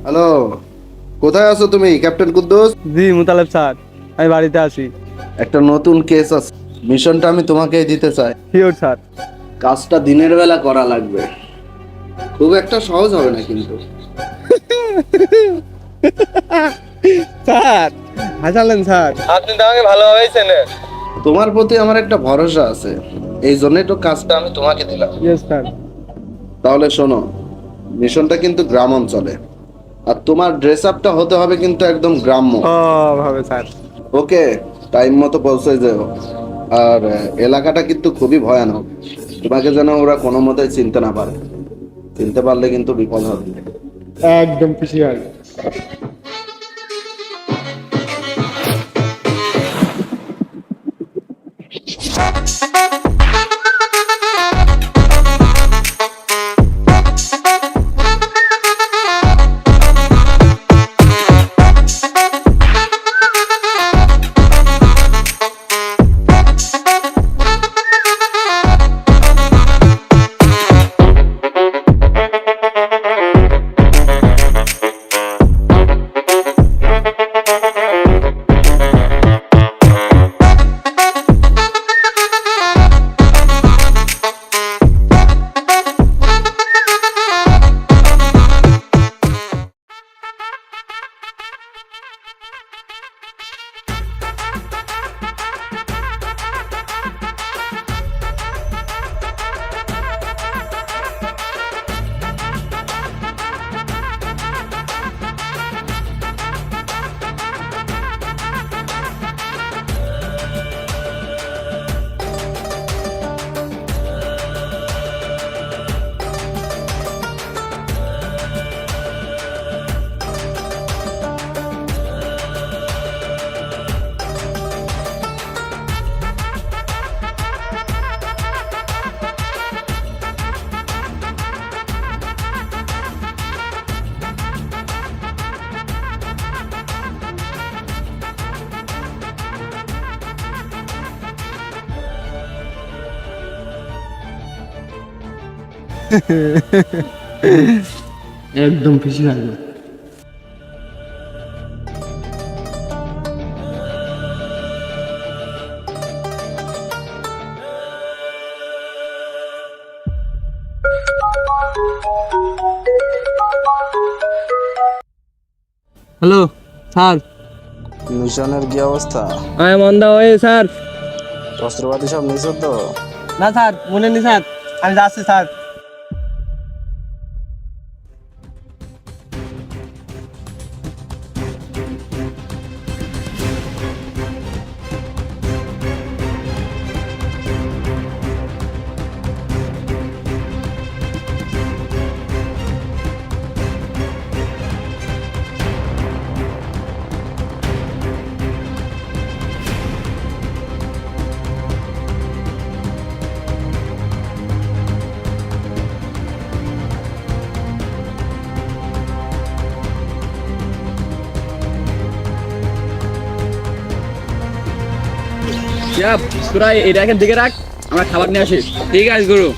Hello, কোথায় আছো তুমি ক্যাপ্টেন কুদ্দুস? জি মুতালেব স্যার, আমি বাড়িতে আছি। একটা নতুন কেস আছে, মিশনটা আমি তোমাকেই দিতে চাই। Sure sir. কাজটা দিনের বেলা করা লাগবে, খুব একটা সহজ হবে না কিন্তু। স্যার হাসালেন স্যার, আপনি তো আমাকে ভালোভাবেই চেনেন। তোমার প্রতি আমার একটা ভরসা আছে, এই জন্যই তো কাজটা আমি তোমাকে দিলাম। Yes sir. তাহলে শোনো, মিশনটা কিন্তু গ্রাম অঞ্চলে, আর তোমার ড্রেস আপটা হতে হবে কিন্তু একদম গ্রাম্য। ও ভাবে স্যার। ওকে, টাইম মতো পৌঁছে যাও। আর এলাকাটা কিন্তু খুবই ভয়ানক, তোমাকে যেন ওরা কোনো মতে চিনতে না পারে, চিনতে পারলে কিন্তু বিপদ হবে। একদম খুশি হয়। একদম খুশি লাগলো। Hello sir. মিশনের কি অবস্থা? I am on the way sir. অস্ত্রপাতি সব নিছো তো? না স্যার, মনে নেই স্যার, আমি যাচ্ছি স্যার। তোরা এটাকে দিকে রাখ, আমরা খাবার নিয়ে আসি। ঠিক আছে গুরু।